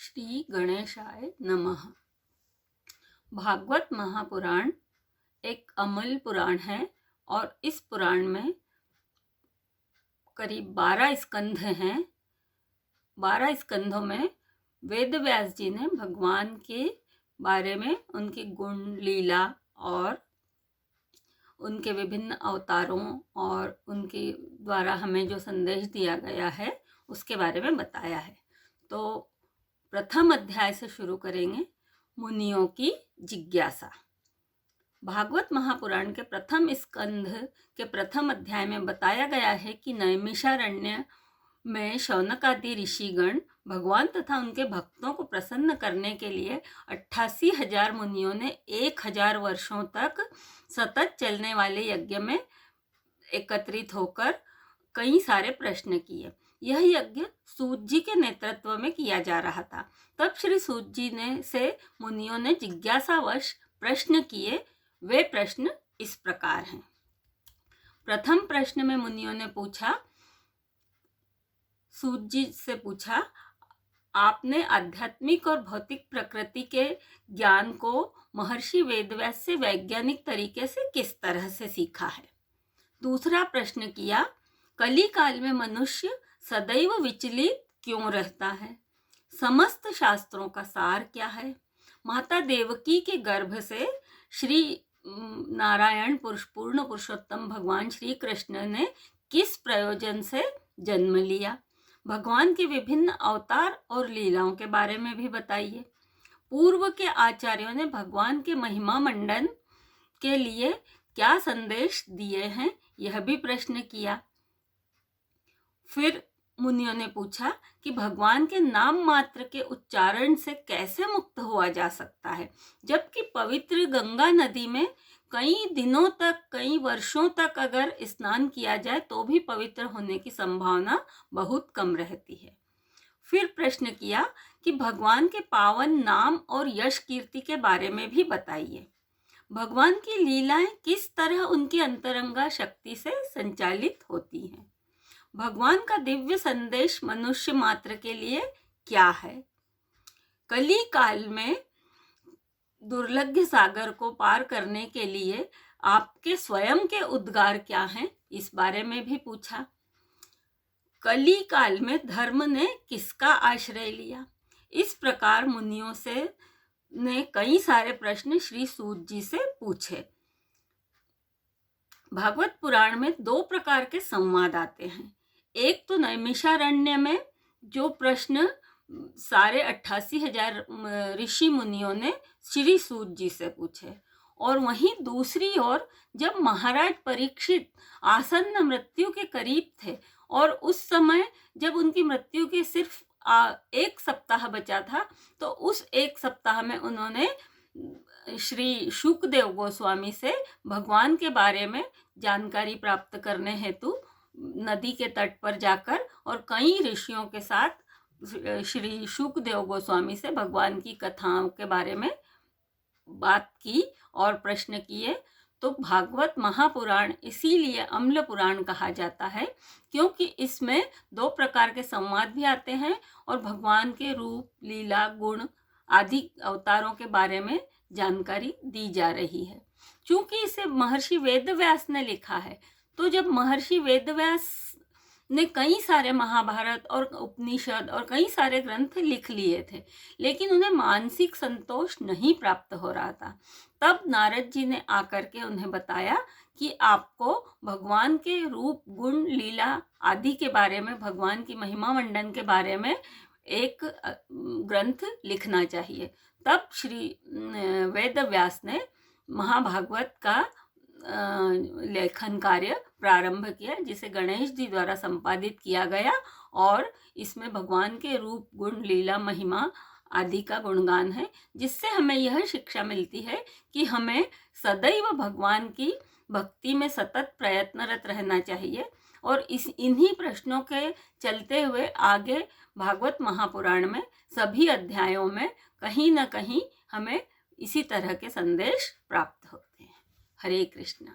श्री गणेशाय नमः। भागवत महापुराण एक अमल पुराण है और इस पुराण में करीब 12 स्कंध हैं। 12 स्कंधों में वेद व्यास जी ने भगवान के बारे में, उनकी गुण लीला और उनके विभिन्न अवतारों और उनके द्वारा हमें जो संदेश दिया गया है उसके बारे में बताया है। तो प्रथम अध्याय से शुरू करेंगे, मुनियों की जिज्ञासा। भागवत महापुराण के प्रथम स्कंध के प्रथम अध्याय में बताया गया है कि नैमिषारण्य में शौनक आदि ऋषिगण भगवान तथा उनके भक्तों को प्रसन्न करने के लिए 88,000 मुनियों ने 1,000 वर्षों तक सतत चलने वाले यज्ञ में एकत्रित होकर कई सारे प्रश्न किए। यह यज्ञ सूत जी के नेतृत्व में किया जा रहा था। तब श्री सूत जी से मुनियों ने जिज्ञासावश प्रश्न किए। वे प्रश्न इस प्रकार हैं। प्रथम प्रश्न में मुनियों ने सूत जी से पूछा, आपने आध्यात्मिक और भौतिक प्रकृति के ज्ञान को महर्षि वेदव्यास से वैज्ञानिक तरीके से किस तरह से सीखा है। दूसरा प्रश्न किया, कली काल में मनुष्य सदैव विचलित क्यों रहता है। समस्त शास्त्रों का सार क्या है। माता देवकी के गर्भ से श्री नारायण पूर्ण पुरुषोत्तम भगवान श्री कृष्ण ने किस प्रयोजन से जन्म लिया। भगवान के विभिन्न अवतार और लीलाओं के बारे में भी बताइए। पूर्व के आचार्यों ने भगवान के महिमा मंडन के लिए क्या संदेश दिए हैं, यह भी प्रश्न किया। फिर मुनियों ने पूछा कि भगवान के नाम मात्र के उच्चारण से कैसे मुक्त हुआ जा सकता है, जबकि पवित्र गंगा नदी में कई दिनों तक, कई वर्षों तक अगर स्नान किया जाए तो भी पवित्र होने की संभावना बहुत कम रहती है। फिर प्रश्न किया कि भगवान के पावन नाम और यश कीर्ति के बारे में भी बताइए। भगवान की लीलाएं किस तरह उनकी अंतरंगा शक्ति से संचालित होती हैं। भगवान का दिव्य संदेश मनुष्य मात्र के लिए क्या है। कली काल में दुर्लभ सागर को पार करने के लिए आपके स्वयं के उद्गार क्या हैं, इस बारे में भी पूछा। कली काल में धर्म ने किसका आश्रय लिया। इस प्रकार मुनियों ने कई सारे प्रश्न श्री सूत जी से पूछे। भागवत पुराण में 2 प्रकार के संवाद आते हैं। एक तो नैमिषारण्य में जो प्रश्न सारे 88,000 ऋषि मुनियों ने श्री सूत जी से पूछे, और वहीं दूसरी ओर जब महाराज परीक्षित आसन्न मृत्यु के करीब थे और उस समय जब उनकी मृत्यु के सिर्फ 1 सप्ताह बचा था, तो उस 1 सप्ताह में उन्होंने श्री शुकदेव गोस्वामी से भगवान के बारे में जानकारी प्राप्त करने हेतु नदी के तट पर जाकर और कई ऋषियों के साथ श्री शुकदेव गोस्वामी से भगवान की कथाओं के बारे में बात की और प्रश्न किए। तो भागवत महापुराण इसीलिए अम्ल पुराण कहा जाता है, क्योंकि इसमें 2 प्रकार के संवाद भी आते हैं और भगवान के रूप, लीला, गुण आदि अवतारों के बारे में जानकारी दी जा रही है। चूंकि इसे महर्षि वेदव्यास ने लिखा है, तो जब महर्षि वेदव्यास ने कई सारे महाभारत और उपनिषद और कई सारे ग्रंथ लिख लिए थे, लेकिन उन्हें मानसिक संतोष नहीं प्राप्त हो रहा था, तब नारद जी ने आकर के उन्हें बताया कि आपको भगवान के रूप, गुण, लीला आदि के बारे में, भगवान की महिमा मंडन के बारे में एक ग्रंथ लिखना चाहिए। तब श्री वेदव्यास ने महाभागवत का लेखन कार्य प्रारंभ किया, जिसे गणेश जी द्वारा संपादित किया गया, और इसमें भगवान के रूप, गुण, लीला, महिमा आदि का गुणगान है, जिससे हमें यह शिक्षा मिलती है कि हमें सदैव भगवान की भक्ति में सतत प्रयत्नरत रहना चाहिए। और इन्हीं प्रश्नों के चलते हुए आगे भागवत महापुराण में सभी अध्यायों में कहीं न कहीं हमें इसी तरह के संदेश प्राप्त होते हैं। हरे कृष्ण।